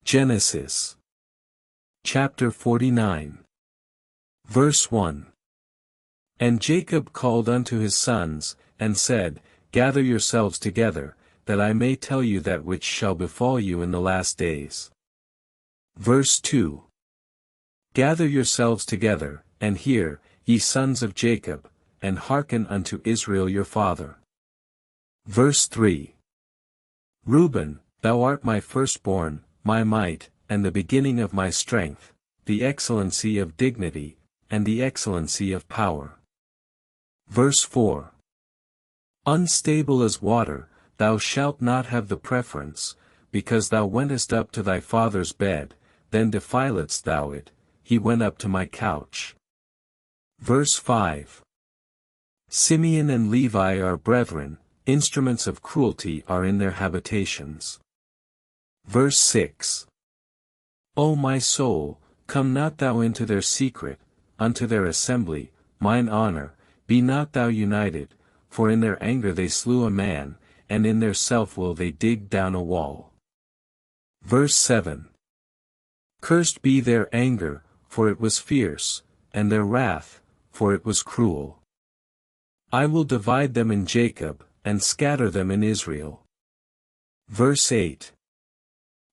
Genesis chapter 49. Verse 1. And Jacob called unto his sons, and said, Gather yourselves together, that I may tell you that which shall befall you in the last days. Verse 2. Gather yourselves together, and hear, ye sons of Jacob, and hearken unto Israel your father. Verse 3. Reuben, thou art my firstborn, my might, and the beginning of my strength, the excellency of dignity, and the excellency of power. Verse 4. Unstable as water, thou shalt not have the preference, because thou wentest up to thy father's bed, then defiledst thou it, he went up to my couch. Verse 5. Simeon and Levi are brethren, instruments of cruelty are in their habitations. Verse 6. O my soul, come not thou into their secret, unto their assembly, mine honor, be not thou united, for in their anger they slew a man, and in their self-will they dig down a wall. Verse 7. Cursed be their anger, for it was fierce, and their wrath, for it was cruel. I will divide them in Jacob, and scatter them in Israel. Verse 8.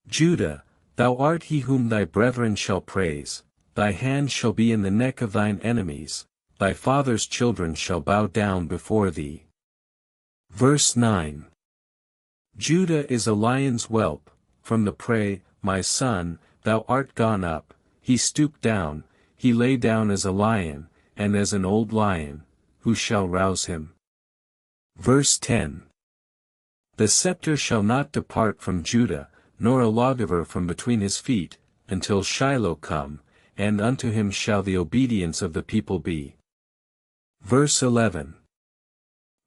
Judah, thou art he whom thy brethren shall praise, thy hand shall be in the neck of thine enemies, thy father's children shall bow down before thee. Verse 9. Judah is a lion's whelp, from the prey, my son, thou art gone up, he stooped down, he lay down as a lion, and as an old lion, who shall rouse him? Verse 10. The scepter shall not depart from Judah, nor a lawgiver from between his feet, until Shiloh come, and unto him shall the obedience of the people be. Verse 11.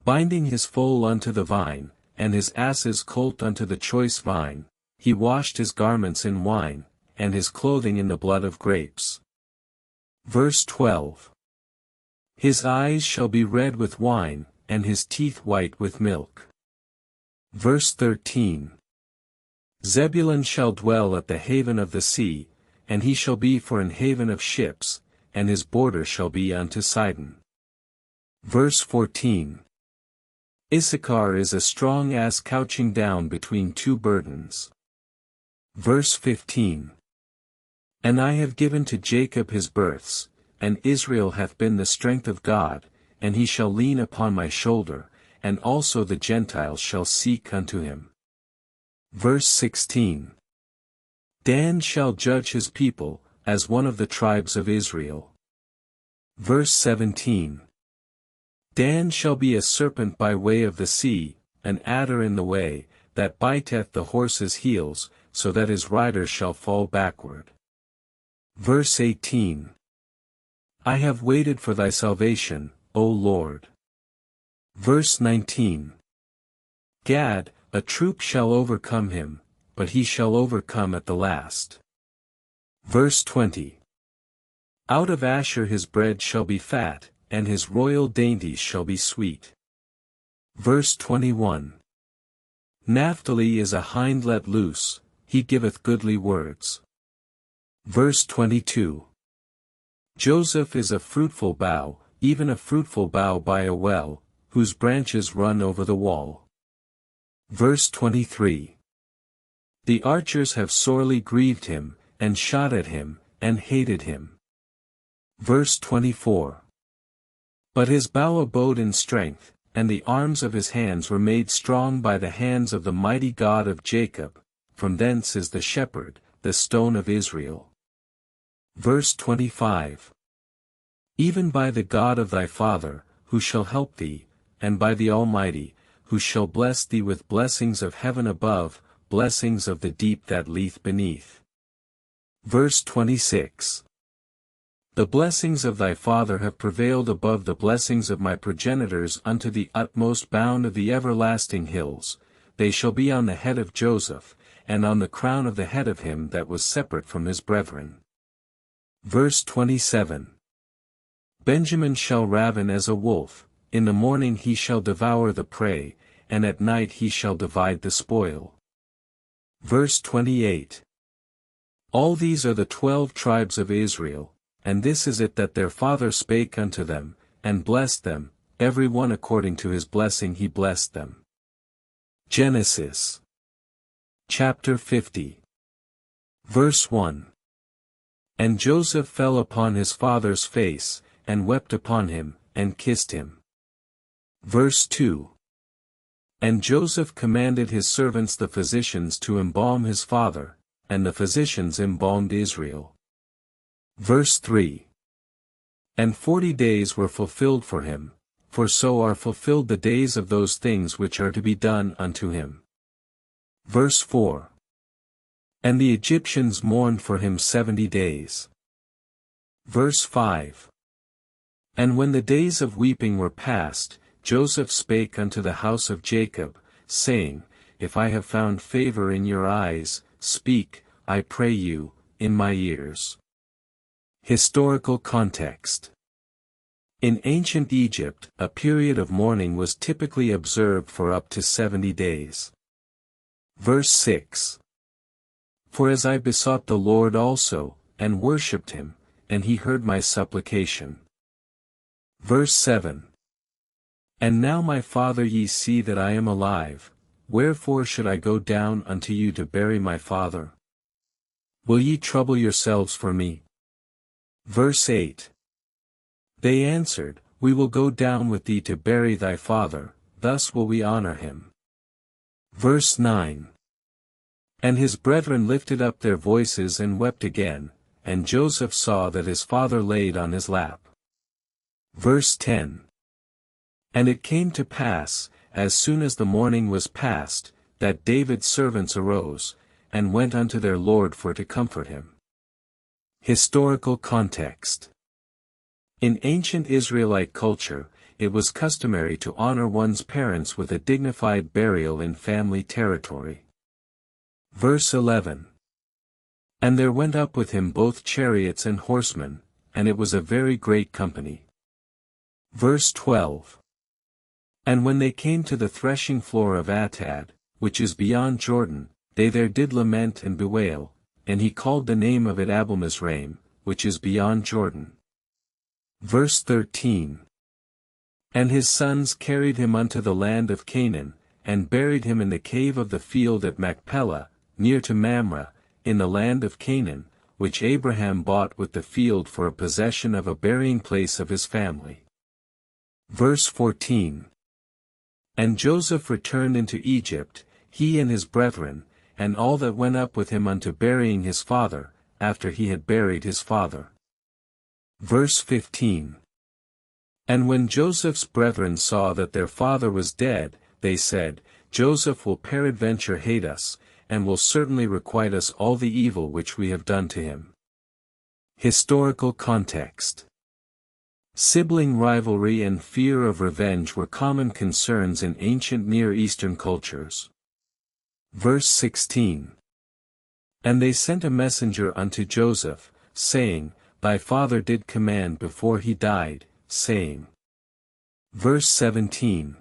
Binding his foal unto the vine, and his ass's colt unto the choice vine, he washed his garments in wine, and his clothing in the blood of grapes. Verse 12. His eyes shall be red with wine, and his teeth white with milk. Verse 13. Zebulun shall dwell at the haven of the sea, and he shall be for an haven of ships, and his border shall be unto Sidon. Verse 14. Issachar is a strong ass couching down between two burdens. Verse 15. And I have given to Jacob his births, and Israel hath been the strength of God, and he shall lean upon my shoulder, and also the Gentiles shall seek unto him. Verse 16. Dan shall judge his people, as one of the tribes of Israel. Verse 17. Dan shall be a serpent by way of the sea, an adder in the way, that biteth the horse's heels, so that his rider shall fall backward. Verse 18. I have waited for thy salvation, O Lord. Verse 19. Gad, a troop shall overcome him, but he shall overcome at the last. Verse 20. Out of Asher his bread shall be fat, and his royal dainties shall be sweet. Verse 21. Naphtali is a hind let loose, he giveth goodly words. Verse 22. Joseph is a fruitful bough, even a fruitful bough by a well, whose branches run over the wall. Verse 23. The archers have sorely grieved him, and shot at him, and hated him. Verse 24. But his bow abode in strength, and the arms of his hands were made strong by the hands of the mighty God of Jacob, from thence is the shepherd, the stone of Israel. Verse 25. Even by the God of thy father, who shall help thee, and by the Almighty, who shall bless thee with blessings of heaven above, blessings of the deep that lieth beneath. Verse 26. The blessings of thy father have prevailed above the blessings of my progenitors unto the utmost bound of the everlasting hills, they shall be on the head of Joseph, and on the crown of the head of him that was separate from his brethren. Verse 27. Benjamin shall raven as a wolf, in the morning he shall devour the prey, and at night he shall divide the spoil. Verse 28. All these are the 12 tribes of Israel, and this is it that their father spake unto them, and blessed them, every one according to his blessing he blessed them. Genesis chapter 50 verse 1. And Joseph fell upon his father's face, and wept upon him, and kissed him. Verse 2. And Joseph commanded his servants the physicians to embalm his father, and the physicians embalmed Israel. Verse 3. And 40 days were fulfilled for him, for so are fulfilled the days of those things which are to be done unto him. Verse 4. And the Egyptians mourned for him 70 days. Verse 5. And when the days of weeping were past, Joseph spake unto the house of Jacob, saying, If I have found favor in your eyes, speak, I pray you, in my ears. Historical context. In ancient Egypt, a period of mourning was typically observed for up to 70 days. Verse 6. For as I besought the Lord also, and worshipped him, and he heard my supplication. Verse 7. And now my father, ye see that I am alive, wherefore should I go down unto you to bury my father? Will ye trouble yourselves for me? Verse 8. They answered, We will go down with thee to bury thy father, thus will we honor him. Verse 9. And his brethren lifted up their voices and wept again, and Joseph saw that his father laid on his lap. Verse 10. And it came to pass, as soon as the morning was past, that David's servants arose, and went unto their Lord for to comfort him. Historical context. In ancient Israelite culture, it was customary to honor one's parents with a dignified burial in family territory. Verse 11. And there went up with him both chariots and horsemen, and it was a very great company. Verse 12. And when they came to the threshing floor of Atad, which is beyond Jordan, they there did lament and bewail, and he called the name of it Abel-Mizraim, which is beyond Jordan. Verse 13. And his sons carried him unto the land of Canaan, and buried him in the cave of the field at Machpelah, near to Mamre, in the land of Canaan, which Abraham bought with the field for a possession of a burying place of his family. Verse 14. And Joseph returned into Egypt, he and his brethren, and all that went up with him unto burying his father, after he had buried his father. Verse 15. And when Joseph's brethren saw that their father was dead, they said, Joseph will peradventure hate us, and will certainly requite us all the evil which we have done to him. Historical context. Sibling rivalry and fear of revenge were common concerns in ancient Near Eastern cultures. Verse 16. And they sent a messenger unto Joseph, saying, Thy father did command before he died, saying. Verse 17.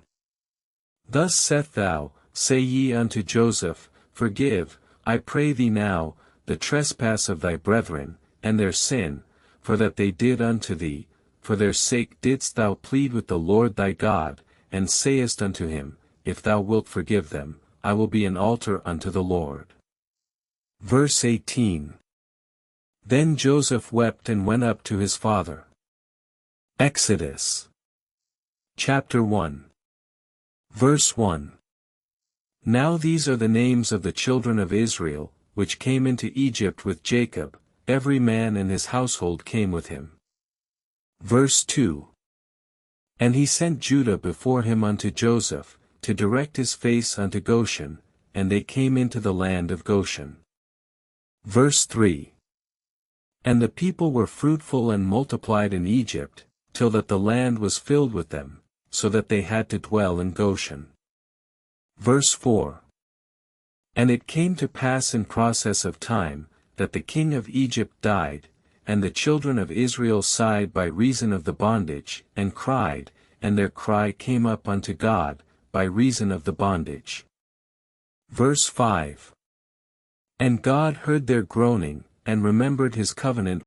Thus saith thou, say ye unto Joseph, Forgive, I pray thee now, the trespass of thy brethren, and their sin, for that they did unto thee, for their sake didst thou plead with the Lord thy God, and sayest unto him, If thou wilt forgive them, I will be an altar unto the Lord. Verse 18. Then Joseph wept and went up to his father. Exodus chapter 1 verse 1. Now these are the names of the children of Israel, which came into Egypt with Jacob, every man and his household came with him. Verse 2. And he sent Judah before him unto Joseph, to direct his face unto Goshen, and they came into the land of Goshen. Verse 3. And the people were fruitful and multiplied in Egypt, till that the land was filled with them, so that they had to dwell in Goshen. Verse 4. And it came to pass in process of time, that the king of Egypt died, and the children of Israel sighed by reason of the bondage, and cried, and their cry came up unto God, by reason of the bondage. Verse 5. And God heard their groaning, and remembered his covenant